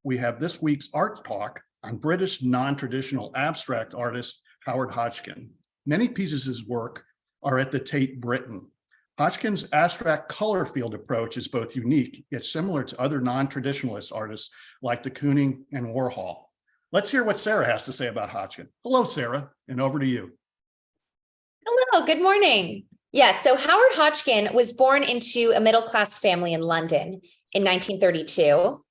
we have this week's art talk on British non-traditional abstract artist Howard Hodgkin. Many pieces of his work are at the Tate Britain. Hodgkin's abstract color field approach is both unique yet similar to other non-traditionalist artists like de Kooning and Warhol. Let's hear what Sarah has to say about Hodgkin. Hello, Sarah, and over to you. Hello, good morning. Yes, so Howard Hodgkin was born into a middle-class family in London in 1932.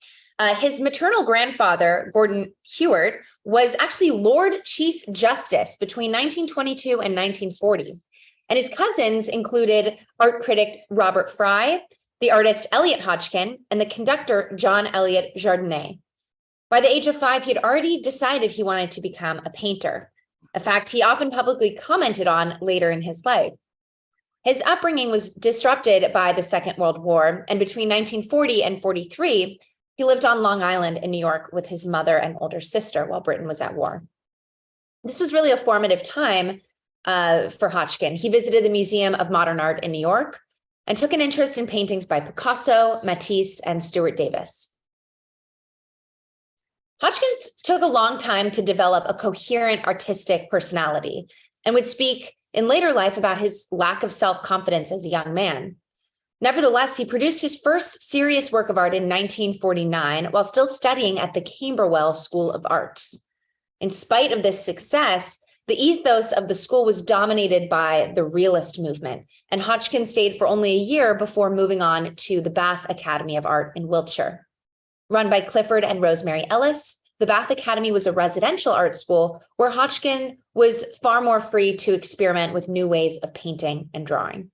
His maternal grandfather, Gordon Hewart, was actually Lord Chief Justice between 1922 and 1940. And his cousins included art critic Robert Fry, the artist Eliott Hodgkin, and the conductor John Eliott Jardinier. By the age of 5, he had already decided he wanted to become a painter, a fact he often publicly commented on later in his life. His upbringing was disrupted by the Second World War, and between 1940 and 43, he lived on Long Island in New York with his mother and older sister while Britain was at war. This was really a formative time for Hodgkin. He visited the Museum of Modern Art in New York and took an interest in paintings by Picasso, Matisse, and Stuart Davis. Hodgkin took a long time to develop a coherent artistic personality and would speak in later life about his lack of self-confidence as a young man. Nevertheless, he produced his first serious work of art in 1949 while still studying at the Camberwell School of Art. In spite of this success, the ethos of the school was dominated by the realist movement, and Hodgkin stayed for only a year before moving on to the Bath Academy of Art in Wiltshire. Run by Clifford and Rosemary Ellis, the Bath Academy was a residential art school where Hodgkin was far more free to experiment with new ways of painting and drawing.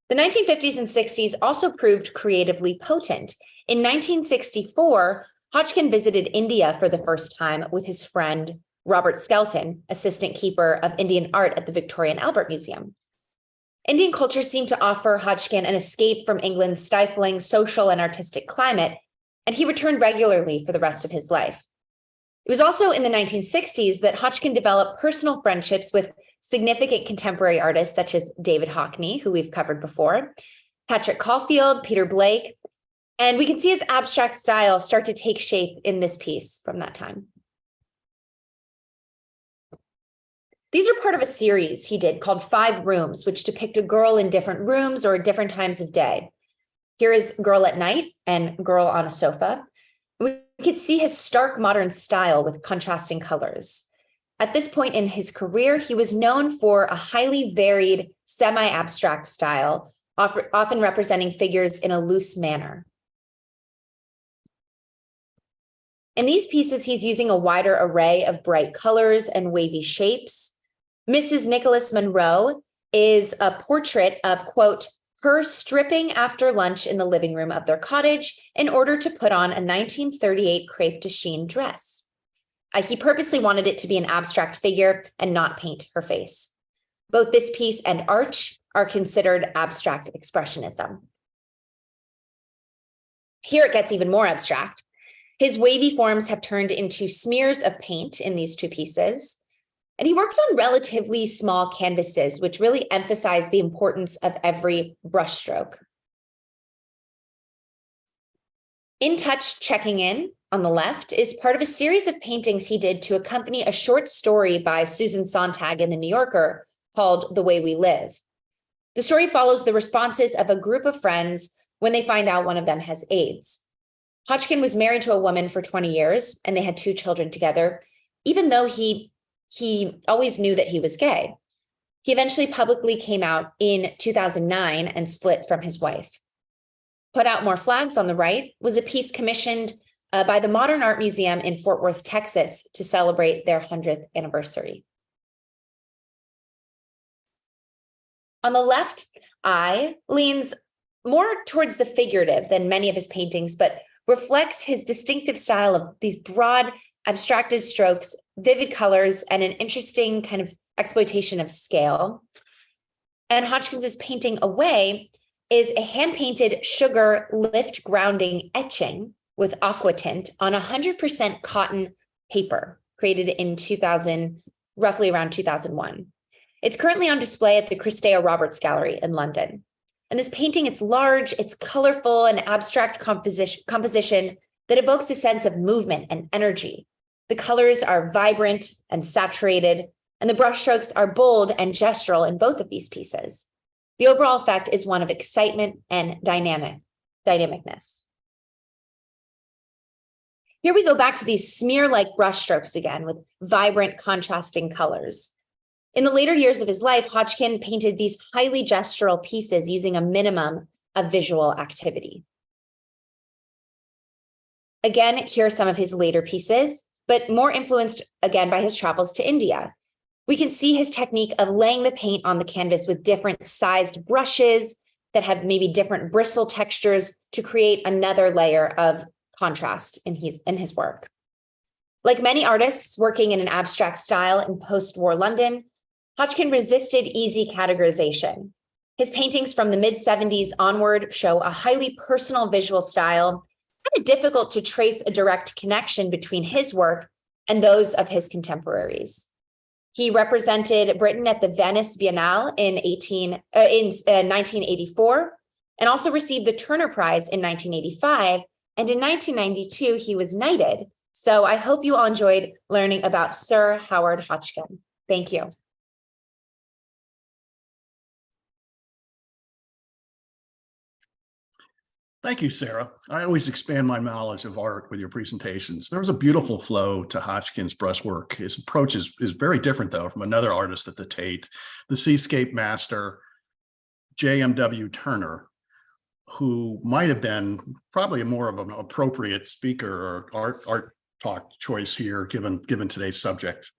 The 1950s and 60s also proved creatively potent. In 1964, Hodgkin visited India for the first time with his friend Robert Skelton, assistant keeper of Indian art at the Victoria and Albert Museum. Indian culture seemed to offer Hodgkin an escape from England's stifling social and artistic climate, and he returned regularly for the rest of his life. It was also in the 1960s that Hodgkin developed personal friendships with significant contemporary artists such as David Hockney, who we've covered before, Patrick Caulfield, Peter Blake, and we can see his abstract style start to take shape in this piece from that time. These are part of a series he did called 5 Rooms, which depict a girl in different rooms or different times of day. Here is Girl at Night and Girl on a Sofa. We could see his stark modern style with contrasting colors. At this point in his career, he was known for a highly varied semi-abstract style, often representing figures in a loose manner. In these pieces, he's using a wider array of bright colors and wavy shapes. Mrs. Nicholas Monroe is a portrait of, quote, her stripping after lunch in the living room of their cottage in order to put on a 1938 crepe de chine dress. He purposely wanted it to be an abstract figure and not paint her face. Both this piece and Arch are considered abstract expressionism. Here it gets even more abstract. His wavy forms have turned into smears of paint in these 2 pieces. And he worked on relatively small canvases, which really emphasize the importance of every brushstroke. In Touch Checking In, on the left, is part of a series of paintings he did to accompany a short story by Susan Sontag in The New Yorker called The Way We Live. The story follows the responses of a group of friends when they find out one of them has AIDS. Hodgkin was married to a woman for 20 years, and they had 2 children together, even though he always knew that he was gay. He eventually publicly came out in 2009 and split from his wife. Put Out More Flags on the right was a piece commissioned by the Modern Art Museum in Fort Worth, Texas, to celebrate their 100th anniversary. On the left eye leans more towards the figurative than many of his paintings, but reflects his distinctive style of these broad, abstracted strokes, vivid colors, and an interesting kind of exploitation of scale. And Hodgkin's painting Away is a hand-painted sugar lift grounding etching with aqua tint on 100% cotton paper, created in 2000, roughly around 2001. It's currently on display at the Christea Roberts Gallery in London. And this painting, it's large, it's colorful and abstract composition that evokes a sense of movement and energy. The colors are vibrant and saturated, and the brushstrokes are bold and gestural in both of these pieces. The overall effect is one of excitement and dynamicness. Here we go back to these smear-like brushstrokes again with vibrant contrasting colors. In the later years of his life, Hodgkin painted these highly gestural pieces using a minimum of visual activity. Again, here are some of his later pieces, but more influenced again by his travels to India. We can see his technique of laying the paint on the canvas with different sized brushes that have maybe different bristle textures to create another layer of contrast in his work. Like many artists working in an abstract style in post-war London, Hodgkin resisted easy categorization. His paintings from the mid-70s onward show a highly personal visual style. It's kind of difficult to trace a direct connection between his work and those of his contemporaries. He represented Britain at the Venice Biennale in 1984, and also received the Turner Prize in 1985. And in 1992, he was knighted. So I hope you all enjoyed learning about Sir Howard Hodgkin. Thank you. Thank you, Sarah. I always expand my knowledge of art with your presentations. There was a beautiful flow to Hodgkin's brushwork. His approach is very different, though, from another artist at the Tate, the seascape master, J.M.W. Turner, who might have been probably more of an appropriate speaker or art talk choice here, given today's subject.